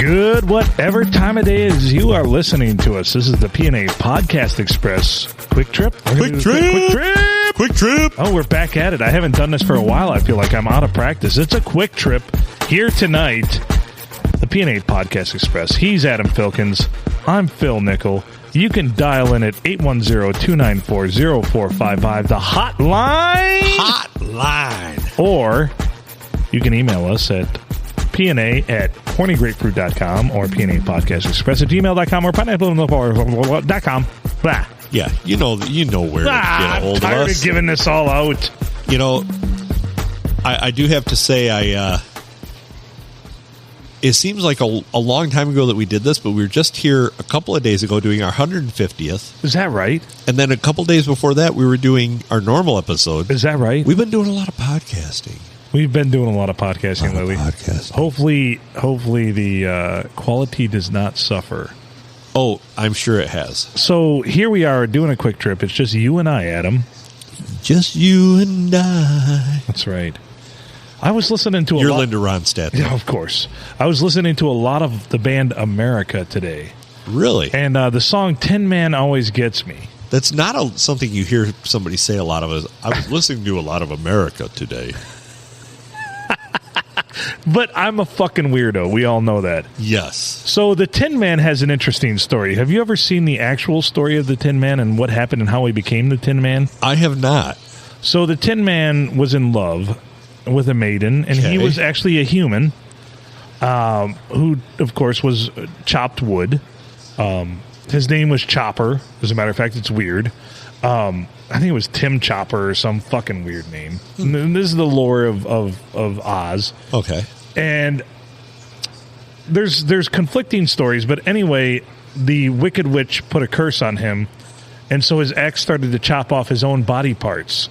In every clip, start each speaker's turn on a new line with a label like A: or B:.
A: Good, whatever time of day it is you are listening to us. This is the PNA Podcast Express. Quick trip?
B: Quick trip.
A: Oh, we're back at it. I haven't done this for a while. I feel like I'm out of practice. It's a quick trip here tonight. The PNA Podcast Express. He's Adam Filkins. I'm Phil Nickel. You can dial in at 810-294-0455, the hotline. Or you can email us at pna@hornygrapefruit.com or pnapodcastexpress@gmail.com or pineapple.com. Blah.
B: Yeah, you know where to get a hold of
A: I'm tired
B: us.
A: of giving this all out.
B: You know, I do have to say, it seems like a long time ago that we did this, but we were just here a couple of days ago doing our 150th.
A: Is that right?
B: And then a couple days before that, we were doing our normal episode.
A: Is that right?
B: We've been doing a lot of podcasting.
A: We've been doing a lot of podcasting lately. Hopefully the quality does not suffer.
B: Oh, I'm sure it has.
A: So here we are doing a quick trip. It's just you and I, Adam.
B: Just you and I.
A: That's right. I was listening to
B: You're
A: lot...
B: Linda Ronstadt.
A: Yeah, of course. I was listening to a lot of the band America today.
B: Really?
A: And the song Tin Man Always Gets Me.
B: That's not something you hear somebody say a lot of. I was listening to a lot of America today.
A: But I'm a fucking weirdo. We all know that.
B: Yes.
A: So the Tin Man has an interesting story. Have you ever seen the actual story of the Tin Man and what happened and how he became the Tin Man?
B: I have not.
A: So the Tin Man was in love with a maiden, and he was actually a human who, of course, was chopped wood. His name was Chopper. As a matter of fact, it's weird. I think it was Tim Chopper or some fucking weird name. And this is the lore of Oz.
B: Okay.
A: And there's conflicting stories, but anyway, the Wicked Witch put a curse on him, and so his ex started to chop off his own body parts.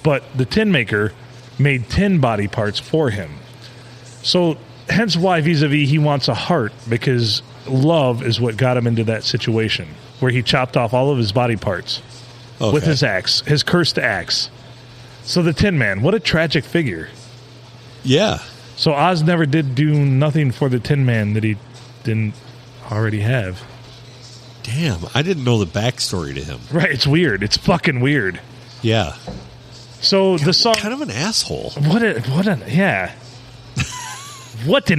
A: But the Tin Maker made tin body parts for him. So hence why vis-a-vis he wants a heart, because love is what got him into that situation where he chopped off all of his body parts.
B: Okay.
A: With his axe, his cursed axe. So the Tin Man, what a tragic figure.
B: Yeah.
A: So Oz never did do nothing for the Tin Man that he didn't already have.
B: Damn, I didn't know the backstory to him.
A: Right, it's weird. It's fucking weird.
B: Yeah.
A: So the song...
B: Kind of an asshole.
A: What an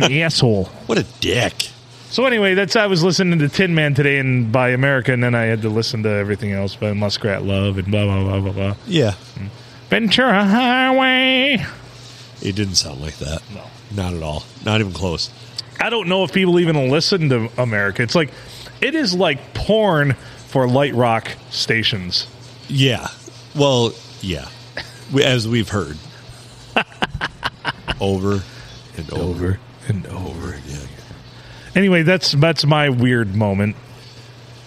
A: asshole.
B: What a dick.
A: So anyway, I was listening to Tin Man today and by America, and then I had to listen to everything else by Muskrat Love and blah, blah, blah, blah, blah.
B: Yeah.
A: Ventura Highway.
B: It didn't sound like that.
A: No.
B: Not at all. Not even close.
A: I don't know if people even listen to America. It is like porn for light rock stations.
B: Yeah. Well, yeah. As we've heard. Over and over
A: and over
B: again.
A: Anyway, that's my weird moment.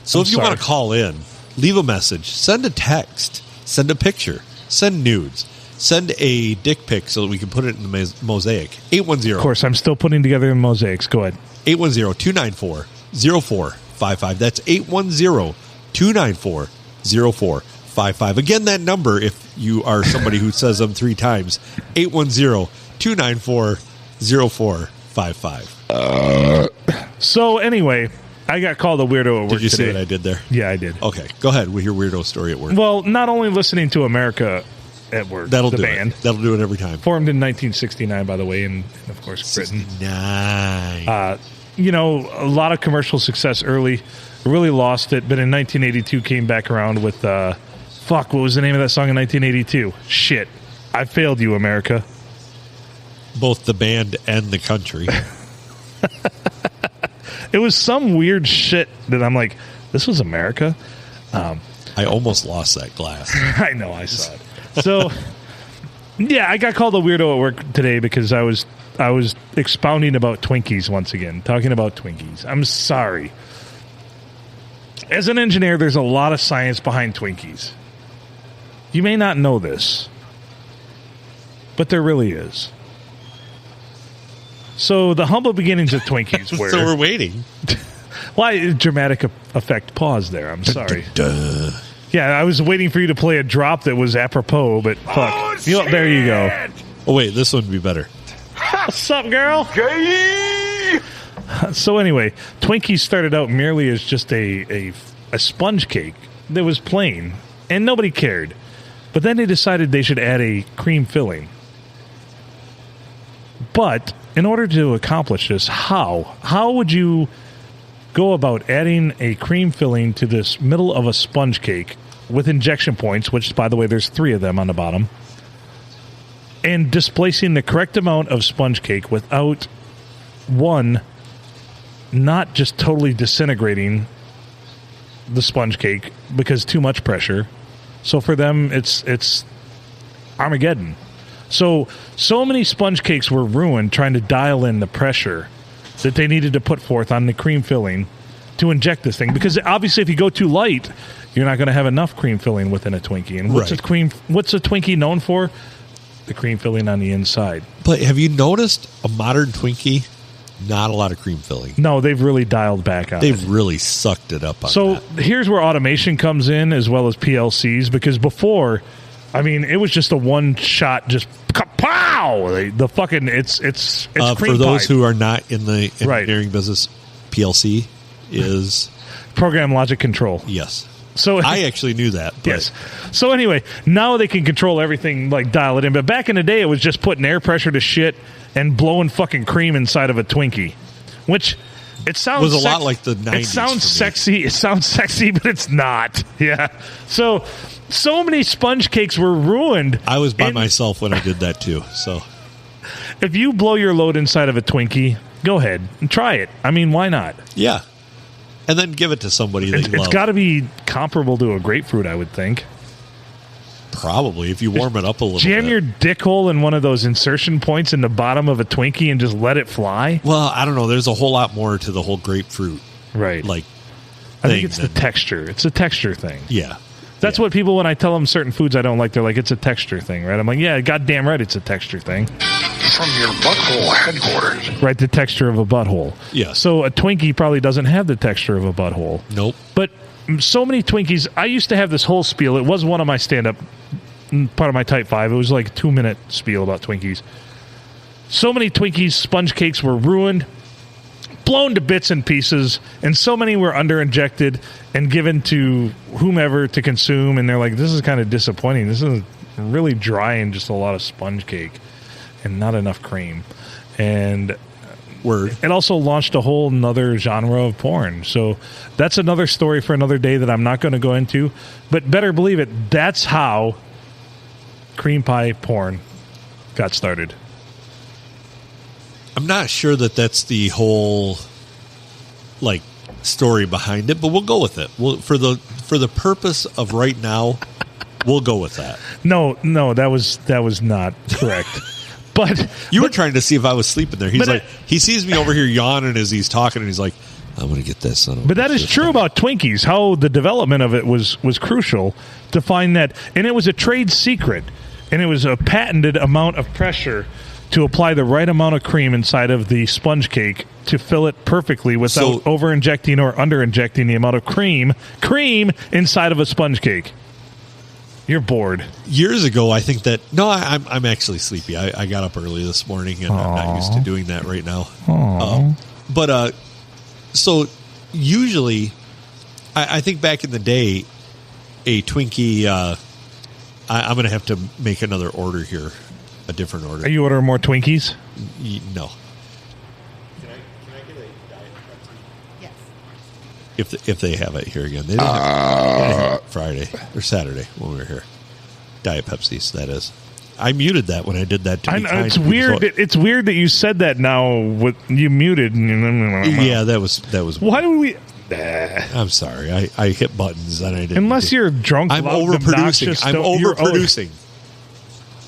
B: So if you want to call in, leave a message, send a text, send a picture, send nudes, send a dick pic so that we can put it in the mosaic. 810.
A: Of course, I'm still putting together the mosaics. Go ahead.
B: 810-294-0455. That's 810-294-0455. Again, that number, if you are somebody who says them 3 times, 810-294-0455.
A: So anyway, I got called a weirdo at work today.
B: Did you see what I did there?
A: Yeah, I did.
B: Okay, go ahead with your weirdo story at work.
A: Well, not only listening to America at work,
B: That'll
A: the
B: do
A: band.
B: That'll do it every time.
A: Formed in 1969, by the way, and of course, Britain.
B: 69.
A: A lot of commercial success early. Really lost it, but in 1982 came back around with, what was the name of that song in 1982? Shit. I failed you, America.
B: Both the band and the country.
A: It was some weird shit that I'm like, this was America?
B: I almost lost that glass.
A: I know, I saw it. So, yeah, I got called a weirdo at work today because I was expounding about Twinkies once again, talking about Twinkies. I'm sorry. As an engineer, there's a lot of science behind Twinkies. You may not know this, but there really is. So the humble beginnings of Twinkies were...
B: So we're waiting.
A: Why dramatic effect pause there? I'm sorry. Yeah, I was waiting for you to play a drop that was apropos, but fuck.
C: Oh,
A: there you go.
B: Oh, wait, this one would be better.
A: What's up, girl?
C: Gay!
A: So anyway, Twinkies started out merely as just a sponge cake that was plain, and nobody cared. But then they decided they should add a cream filling. But in order to accomplish this, how would you go about adding a cream filling to this middle of a sponge cake with injection points, which, by the way, there's 3 of them on the bottom, and displacing the correct amount of sponge cake without, one, not just totally disintegrating the sponge cake because too much pressure. So for them, it's Armageddon. So many sponge cakes were ruined trying to dial in the pressure that they needed to put forth on the cream filling to inject this thing. Because obviously, if you go too light, you're not going to have enough cream filling within a Twinkie. And what's a Twinkie known for? The cream filling on the inside.
B: But have you noticed a modern Twinkie? Not a lot of cream filling.
A: No, they've really dialed back on it.
B: They've really sucked it up on
A: So
B: that.
A: here's where automation comes in, as well as PLCs, because before, I mean, it was just a one-shot, just pow! The fucking, it's cream
B: for those
A: pie.
B: who are not in the engineering business, PLC is...
A: Program Logic Control.
B: Yes.
A: So
B: I actually knew that. But
A: yes. So anyway, now they can control everything, like dial it in. But back in the day, it was just putting air pressure to shit and blowing fucking cream inside of a Twinkie, which it sounds
B: was a lot like the 90s.
A: It sounds sexy. It sounds sexy, but it's not. Yeah. So many sponge cakes were ruined.
B: I was by myself when I did that too. So
A: if you blow your load inside of a Twinkie, go ahead and try it. I mean, why not?
B: Yeah. And then give it to somebody that you love.
A: It's got to be comparable to a grapefruit, I would think.
B: Probably, if you warm it up a little bit.
A: Jam your dick hole in one of those insertion points in the bottom of a Twinkie and just let it fly?
B: Well, I don't know. There's a whole lot more to the whole grapefruit.
A: Right.
B: Like,
A: I think it's the texture. It's a texture thing.
B: Yeah.
A: That's what people, when I tell them certain foods I don't like, they're like, it's a texture thing, right? I'm like, yeah, goddamn right, it's a texture thing.
C: From your butthole headquarters.
A: Right, the texture of a butthole.
B: Yeah.
A: So a Twinkie probably doesn't have the texture of a butthole.
B: Nope.
A: But so many Twinkies, I used to have this whole spiel. It was one of my stand-up, part of my Type 5. It was like a 2-minute spiel about Twinkies. So many Twinkies, sponge cakes were ruined, blown to bits and pieces, and so many were under-injected and given to whomever to consume, and they're like, this is kind of disappointing. This is really dry and just a lot of sponge cake and not enough cream. And it also launched a whole nother genre of porn. So that's another story for another day that I'm not going to go into. But better believe it, that's how cream pie porn got started.
B: I'm not sure that that's the whole like story behind it, but we'll go with it. For the purpose of right now, we'll go with that.
A: No, that was not correct. But
B: you were trying to see if I was sleeping there. He's like, he sees me over here yawning as he's talking, and he's like, I'm going to get this.
A: But that is true about Twinkies, how the development of it was crucial to find that. And it was a trade secret, and it was a patented amount of pressure to apply the right amount of cream inside of the sponge cake to fill it perfectly without over-injecting or under-injecting the amount of cream inside of a sponge cake. You're bored.
B: Years ago, I think that... No, I'm actually sleepy. I got up early this morning, and I'm not used to doing that right now. So usually, I think back in the day, a Twinkie... I'm going to have to make another order here. A different order.
A: Are you ordering more Twinkies?
B: No. Can I get a Diet Pepsi? Yes. If they have it here again. They didn't have it Friday or Saturday when we were here. Diet Pepsis, that is. I muted that when I did that.
A: It's weird. It's weird that you said that now. You muted.
B: Yeah, that was.
A: Why do we?
B: I'm sorry. I hit buttons and I didn't.
A: Unless you're drunk,
B: I'm overproducing. I'm overproducing.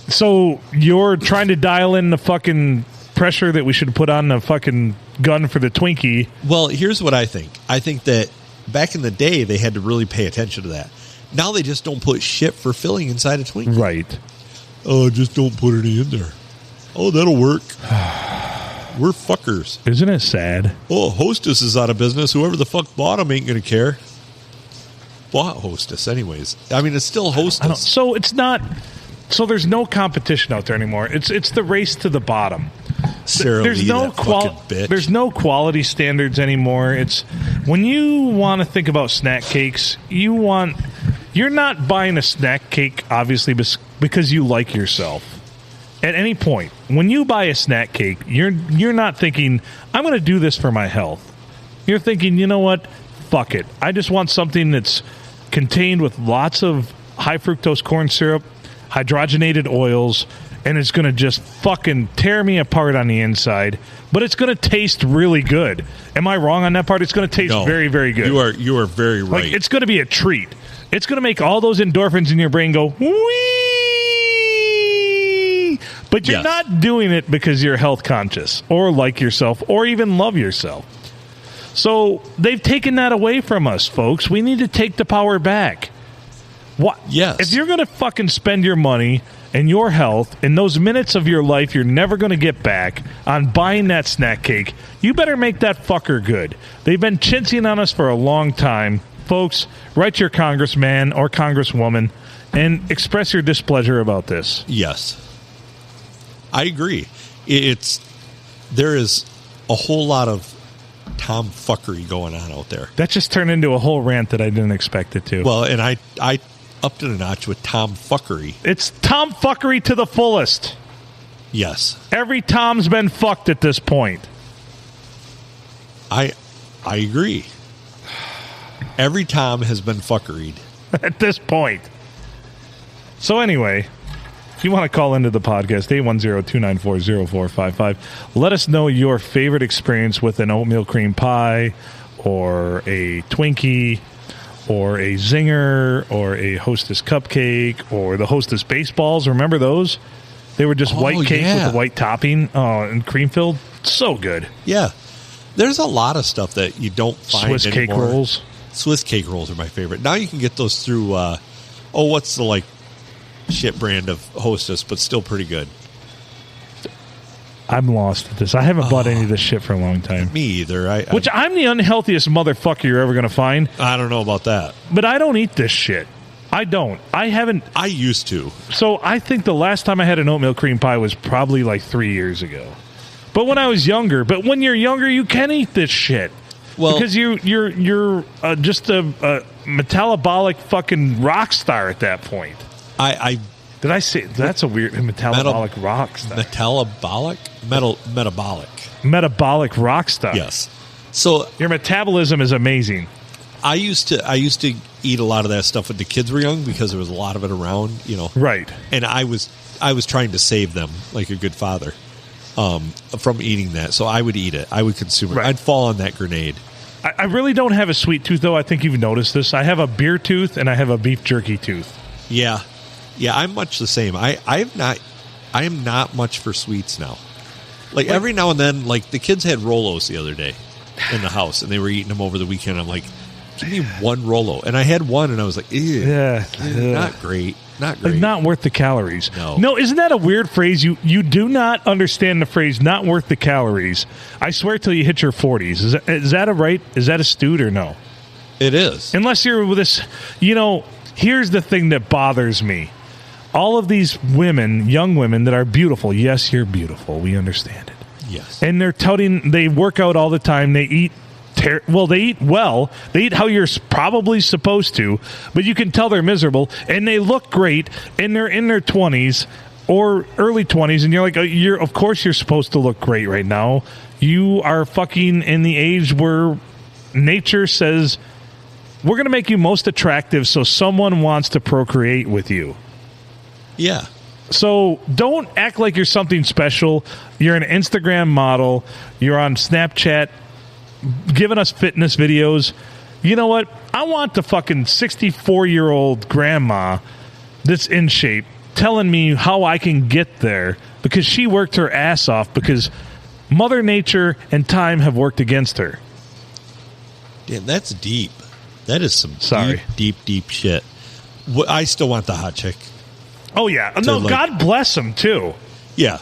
A: So you're trying to dial in the fucking pressure that we should put on the fucking gun for the Twinkie.
B: Well, here's what I think. I think that back in the day, they had to really pay attention to that. Now they just don't put shit for filling inside a Twinkie.
A: Right.
B: Oh, just don't put any in there. Oh, that'll work. We're fuckers.
A: Isn't it sad?
B: Oh, Hostess is out of business. Whoever the fuck bought them ain't going to care. Bought Hostess anyways. I mean, it's still Hostess.
A: So it's not... So there's no competition out there anymore. It's the race to the bottom.
B: Sarah
A: there's
B: Lee,
A: no
B: that fucking bitch.
A: There's no quality standards anymore. It's when you want to think about snack cakes, you're not buying a snack cake obviously because you like yourself. At any point, when you buy a snack cake, you're not thinking, I'm going to do this for my health. You're thinking, you know what? Fuck it. I just want something that's contained with lots of high fructose corn syrup, hydrogenated oils, and it's going to just fucking tear me apart on the inside, but it's going to taste really good. Am I wrong on that part? It's going to taste very, very good.
B: You are very right.
A: Like, it's going to be a treat. It's going to make all those endorphins in your brain go, wee! But you're not doing it because you're health conscious or like yourself or even love yourself. So they've taken that away from us, folks. We need to take the power back. What?
B: Yes.
A: If you're going to fucking spend your money and your health and those minutes of your life you're never going to get back on buying that snack cake, you better make that fucker good. They've been chintzing on us for a long time. Folks, write to your congressman or congresswoman and express your displeasure about this.
B: Yes. I agree. There is a whole lot of tomfuckery going on out there.
A: That just turned into a whole rant that I didn't expect it to.
B: Well, and I upped it a notch with tomfuckery.
A: It's tomfuckery to the fullest.
B: Yes.
A: Every Tom's been fucked at this point.
B: I agree. Every Tom has been fuckeried.
A: At this point. So anyway, if you want to call into the podcast, 810-294-0455, let us know your favorite experience with an oatmeal cream pie or a Twinkie or a Zinger or a Hostess cupcake or the Hostess baseballs. Remember those? They were just white cake with a white topping and cream filled. So good.
B: Yeah. There's a lot of stuff that you don't find
A: Swiss
B: anymore.
A: cake rolls.
B: Swiss cake rolls are my favorite. Now you can get those through, what's the shit brand of Hostess, but still pretty good.
A: I'm lost at this. I haven't bought any of this shit for a long time.
B: Me either.
A: Which I'm the unhealthiest motherfucker you're ever going to find.
B: I don't know about that.
A: But I don't eat this shit. I don't. I haven't.
B: I used to.
A: So I think the last time I had an oatmeal cream pie was probably 3 years ago. But when I was younger. But when you're younger, you can eat this shit. Well, because you're just a metabolic fucking rock star at that point. Did I say that's a weird metabolic rock star?
B: Metabolic
A: rock star.
B: Yes. So
A: your metabolism is amazing.
B: I used to eat a lot of that stuff when the kids were young because there was a lot of it around,
A: Right.
B: And I was trying to save them like a good father from eating that. So I would eat it. I would consume it. Right. I'd fall on that grenade.
A: I really don't have a sweet tooth, though. I think you've noticed this. I have a beer tooth and I have a beef jerky tooth.
B: Yeah. Yeah, I'm much the same. I am not much for sweets now. Every now and then, the kids had Rolos the other day in the house, and they were eating them over the weekend. I'm like, give me one Rolo. And I had one, and I was like, ew. Yeah. Not great. Not great.
A: Not worth the calories.
B: No,
A: isn't that a weird phrase? You do not understand the phrase not worth the calories. I swear till you hit your 40s. Is that is that astute or no?
B: It is.
A: Unless you're with this, here's the thing that bothers me. All of these women, young women that are beautiful. Yes, you're beautiful. We understand it.
B: Yes.
A: And they're touting, they work out all the time. They eat they eat well. They eat how you're probably supposed to, but you can tell they're miserable, and they look great, and they're in their 20s or early 20s, and you're like, of course you're supposed to look great right now. You are fucking in the age where nature says, we're going to make you most attractive so someone wants to procreate with you.
B: Yeah.
A: So don't act like you're something special. You're an Instagram model. You're on Snapchat giving us fitness videos. You know what? I want the fucking 64-year-old grandma that's in shape telling me how I can get there because she worked her ass off because Mother Nature and time have worked against her.
B: Damn, that's deep. That is some deep shit. I still want the hot chick.
A: Oh, yeah. No, God bless them, too.
B: Yeah.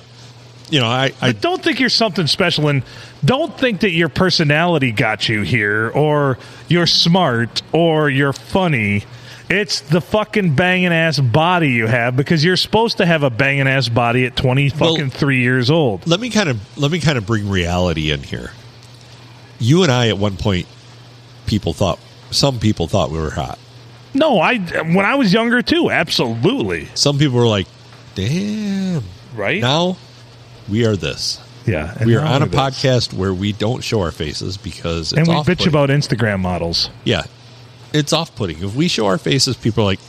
A: But don't think you're something special, and don't think that your personality got you here, or you're smart, or you're funny. It's the fucking banging ass body you have, because you're supposed to have a banging ass body at 3 years old.
B: Let me kind of bring reality in here. You and I, at one point, some people thought we were hot.
A: No, when I was younger too, absolutely.
B: Some people were like, "Damn!"
A: Right
B: now, we are this.
A: Yeah,
B: we are on a podcast where we don't show our faces because it's
A: and we
B: off-putting.
A: bitch about Instagram models.
B: Yeah, it's off-putting. If we show our faces, people are like,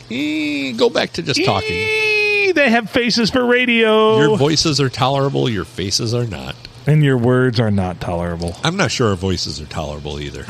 B: "Go back to just talking."
A: They have faces for radio.
B: Your voices are tolerable. Your faces are not,
A: and your words are not tolerable.
B: I'm not sure our voices are tolerable either.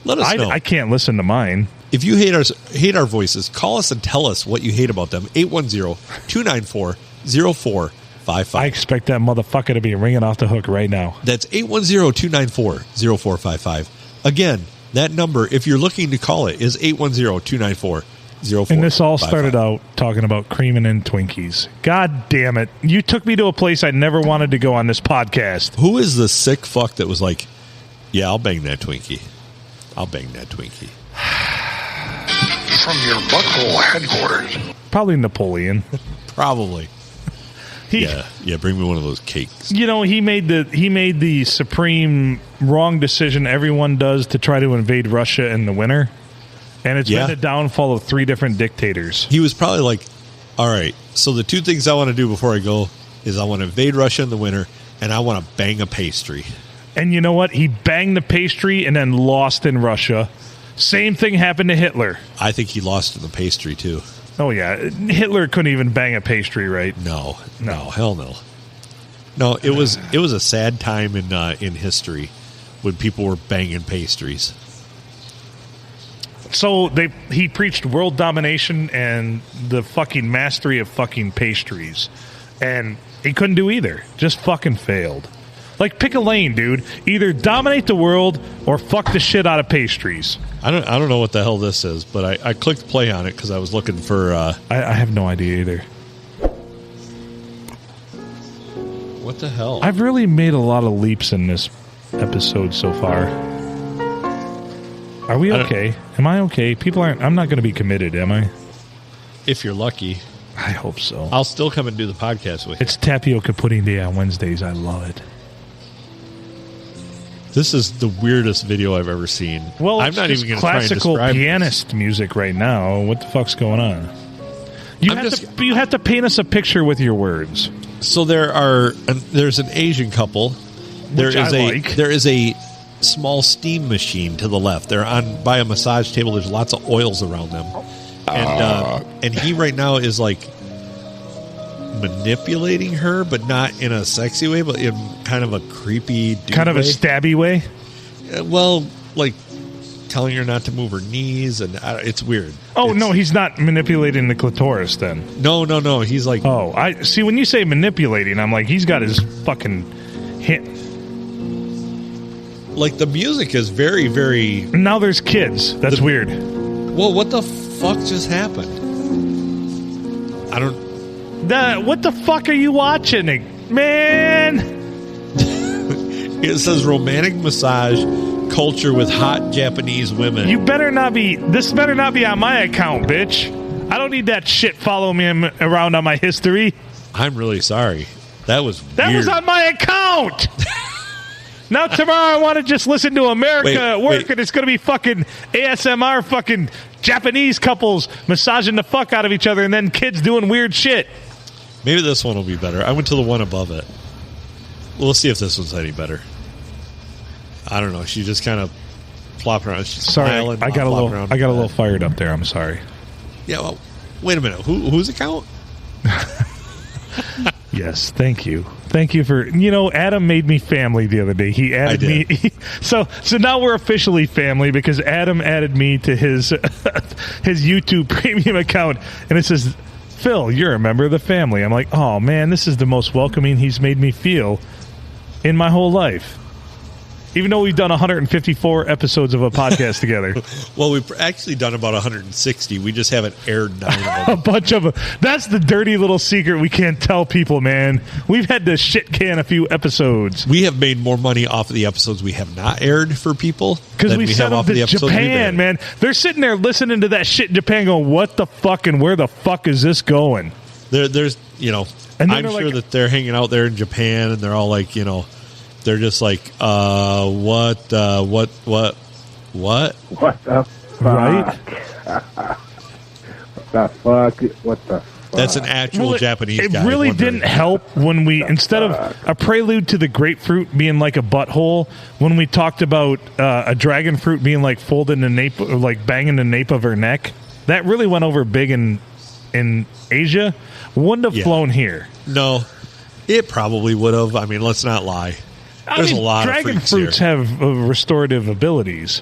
B: Let us know.
A: I can't listen to mine.
B: If you hate our voices, call us and tell us what you hate about them. 810-294-0455.
A: I expect that motherfucker to be ringing off the hook right now.
B: That's 810-294-0455. Again, that number, if you're looking to call it, is 810-294-0455.
A: And this all started out talking about creaming in Twinkies. God damn it. You took me to a place I never wanted to go on this podcast.
B: Who is the sick fuck that was like, yeah, I'll bang that Twinkie. I'll bang that Twinkie.
C: From your butthole headquarters.
A: Probably Napoleon.
B: Probably. Yeah, bring me one of those cakes.
A: You know, he made the supreme wrong decision everyone does to try to invade Russia in the winter. And it's been the downfall of 3 different dictators.
B: He was probably like, all right, so the 2 things I want to do before I go is I want to invade Russia in the winter, and I want to bang a pastry.
A: And you know what? He banged the pastry and then lost in Russia. Same thing happened to Hitler.
B: I think he lost in the pastry, too.
A: Oh, yeah. Hitler couldn't even bang a pastry, right?
B: No, hell no. No, it was a sad time in history when people were banging pastries.
A: So he preached world domination and the fucking mastery of fucking pastries. And he couldn't do either. Just fucking failed. Like, pick a lane, dude. Either dominate the world or fuck the shit out of pastries.
B: I don't know what the hell this is, but I clicked play on it because I was looking for...
A: I have no idea either.
B: What the hell?
A: I've really made a lot of leaps in this episode so far. Are we okay? Am I okay? I'm not going to be committed, am I?
B: If you're lucky.
A: I hope so.
B: I'll still come and do the podcast with you.
A: It's tapioca pudding day on Wednesdays. I love it.
B: This is the weirdest video I've ever seen.
A: Well,
B: I'm not even going to try and
A: classical
B: describe
A: pianist
B: this.
A: music right now. What the fuck's going on? You have to paint us a picture with your words.
B: So there's an Asian couple. There is a small steam machine to the left. They're by a massage table. There's lots of oils around them, and he right now is like manipulating her, but not in a sexy way, but in kind of a creepy dude
A: kind of
B: way.
A: A stabby way.
B: Well, like telling her not to move her knees, and it's weird.
A: No, he's not manipulating the clitoris then.
B: No. He's like,
A: I see. When you say manipulating, I'm like, he's got his fucking hit.
B: Like, the music is very, very...
A: Now there's kids. That's weird.
B: Well, what the fuck just happened? I don't...
A: What the fuck are you watching, man?
B: It says romantic massage culture with hot Japanese women.
A: This better not be on my account, bitch. I don't need that shit following me around on my history.
B: I'm really sorry. That was
A: on my account. Now tomorrow I want to just listen to America at work, and it's going to be fucking ASMR fucking Japanese couples massaging the fuck out of each other and then kids doing weird shit.
B: Maybe this one will be better. I went to the one above it. Well, let's see if this one's any better. I don't know. She just kind of flopped around. She's smiling.
A: I got a little fired up there. I'm sorry.
B: Yeah, well, wait a minute. Whose account?
A: Yes, thank you. Thank you for, Adam made me family the other day. He added me. So now we're officially family because Adam added me to his his YouTube premium account, and it says, Phil, you're a member of the family. I'm like, oh man, this is the most welcoming he's made me feel in my whole life. even though we've done 154 episodes of a podcast together.
B: Well, we've actually done about 160. We just haven't aired 9 of them.
A: A bunch of them. That's the dirty little secret we can't tell people, man. We've had to shit can a few episodes.
B: We have made more money off of the episodes we have not aired for people
A: because we sent them to
B: the
A: Japan, man. They're sitting there listening to that shit in Japan going, what the fuck and where the fuck is this going?
B: There's, and I'm sure that they're hanging out there in Japan and they're all like, they're just like, what the fuck?
A: Right?
C: What the fuck?
B: That's an actual Japanese guy.
A: It really didn't help when we, instead of a prelude to the grapefruit being like a butthole, when we talked about a dragon fruit being like folded in the nape, or like banging the nape of her neck. That really went over big in Asia. Wouldn't have flown here.
B: No, it probably would have. I mean, let's not lie. There's a lot of
A: dragon fruits
B: here.
A: have restorative abilities,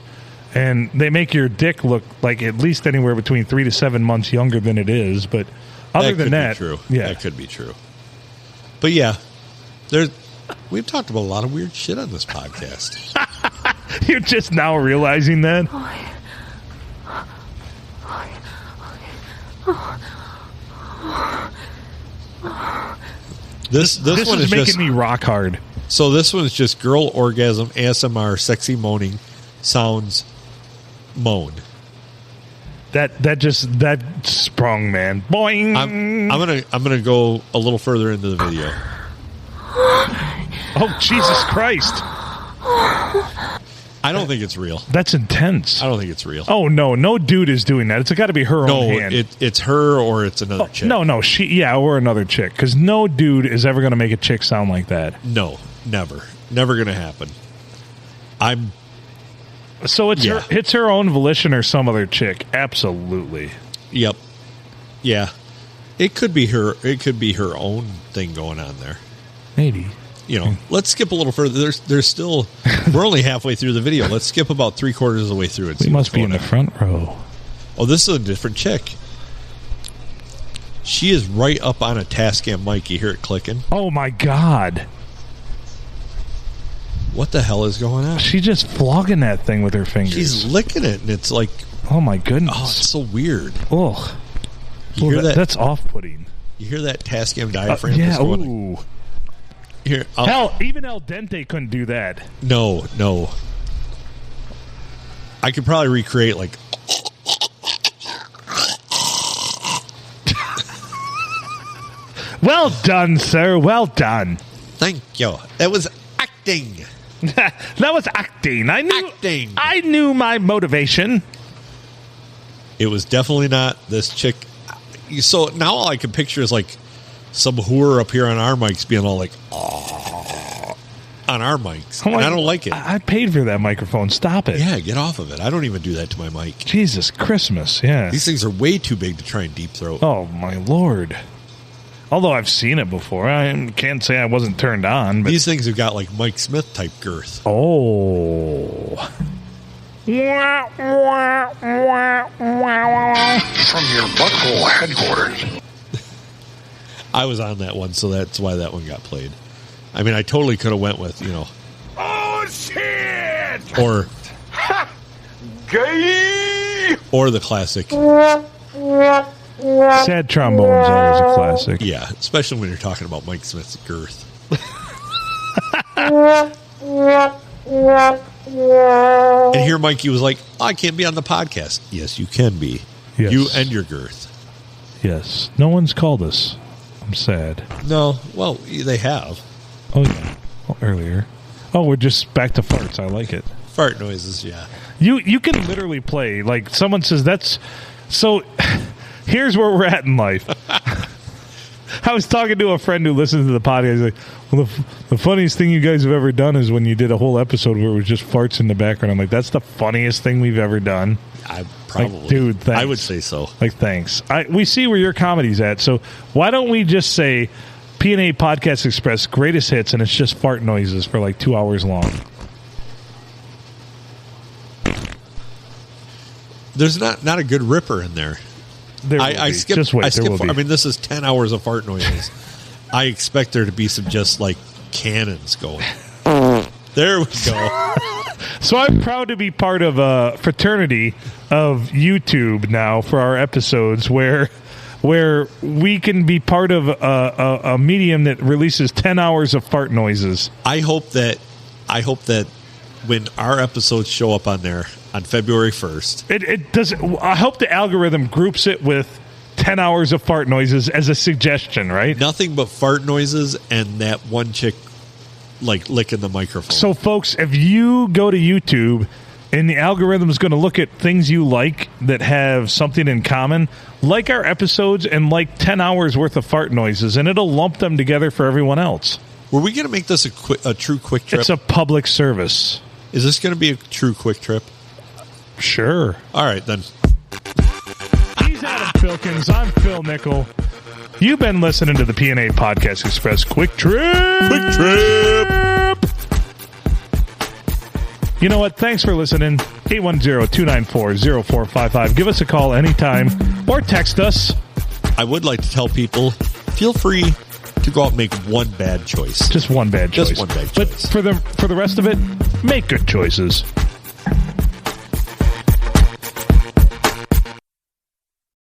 A: and they make your dick look like at least anywhere between 3 to 7 months younger than it is. But other than that,
B: true.
A: Yeah,
B: that could be true. But yeah, we've talked about a lot of weird shit on this podcast.
A: You're just now realizing that. This one is making me rock hard.
B: So this one is just girl orgasm ASMR sexy moaning sounds moan.
A: That sprung, man. Boing.
B: I'm gonna go a little further into the video.
A: Oh, Jesus Christ.
B: I don't think it's real.
A: That's intense.
B: I don't think it's real.
A: Oh no dude is doing that. It's got to be her own hand.
B: No, it's her or it's another chick.
A: No, or another chick. Because no dude is ever going to make a chick sound like that.
B: No, never going to happen.
A: So it's her own volition or some other chick. Absolutely.
B: Yep. Yeah. It could be her. It could be her own thing going on there.
A: Maybe.
B: Let's skip a little further. There's still. We're only halfway through the video. Let's skip about 3/4 of the way through it.
A: We must be in the front row.
B: Oh, this is a different chick. She is right up on a Tascam mic. You hear it clicking.
A: Oh my God.
B: What the hell is going on?
A: She's just flogging that thing with her fingers.
B: She's licking it, and it's like,
A: oh my goodness.
B: Oh, it's so weird.
A: Oh,
B: you hear that?
A: That's off-putting.
B: You hear that Tascam diaphragm?
A: Yeah. Ooh.
B: Here,
A: hell, even El Dente couldn't do that.
B: No. I could probably recreate like.
A: Well done, sir. Well done.
B: Thank you. That was acting.
A: That was acting. I knew my motivation.
B: It was definitely not this chick. So now all I can picture is like some whore up here on our mics being all like, oh, on our mics. And I don't like it.
A: I paid for that microphone. Stop it.
B: Yeah, get off of it. I don't even do that to my mic.
A: Jesus Christmas. Yeah.
B: These things are way too big to try and deep throat.
A: Oh, my Lord. Although I've seen it before. I can't say I wasn't turned on. But
B: these things have got like Mike Smith type girth.
A: Oh.
C: From your butthole headquarters.
B: I was on that one, so that's why that one got played. I mean, I totally could have went with,
C: Oh, shit!
B: Or...
C: Gay!
B: Or the classic...
A: Sad Trombone's always a classic.
B: Yeah, especially when you're talking about Mike Smith's girth. And here Mikey was like, I can't be on the podcast. Yes, you can be.
A: Yes.
B: You and your girth.
A: Yes. No one's called us. I'm sad.
B: No, well, they have.
A: Oh, yeah. Well, earlier. Oh, we're just back to farts. I like it.
B: Fart noises, yeah.
A: You can literally play. Like, someone says that's... So... Here's where we're at in life. I was talking to a friend who listens to the podcast. He's like, well, the funniest thing you guys have ever done is when you did a whole episode where it was just farts in the background. I'm like, that's the funniest thing we've ever done.
B: I probably.
A: Like, dude, thanks.
B: I would say so.
A: Like, thanks. We see where your comedy's at. So why don't we just say P&A Podcast Express greatest hits, and it's just fart noises for like 2 hours long.
B: There's not a good ripper in there. I skipped.
A: Just wait.
B: I mean, this is 10 hours of fart noises. I expect there to be some just like cannons going. There we go.
A: So I'm proud to be part of a fraternity of YouTube now for our episodes where we can be part of a medium that releases 10 hours of fart noises.
B: I hope that when our episodes show up on there on February 1st.
A: It does. I hope the algorithm groups it with 10 hours of fart noises as a suggestion, right?
B: Nothing but fart noises and that one chick like licking the microphone.
A: So, folks, if you go to YouTube and the algorithm is going to look at things you like that have something in common, like our episodes and like 10 hours worth of fart noises, and it'll lump them together for everyone else.
B: Were we going to make this a true quick trip?
A: It's a public service.
B: Is this going to be a true quick trip?
A: Sure.
B: All right, then.
A: He's Adam Filkins. I'm Phil Nickel. You've been listening to the PNA Podcast Express Quick Trip.
B: Quick Trip.
A: You know what? Thanks for listening. 810-294-0455. Give us a call anytime or text us.
B: I would like to tell people, feel free to go out and make one bad choice.
A: Just one bad choice.
B: Just one bad choice.
A: But for the rest of it, make good choices.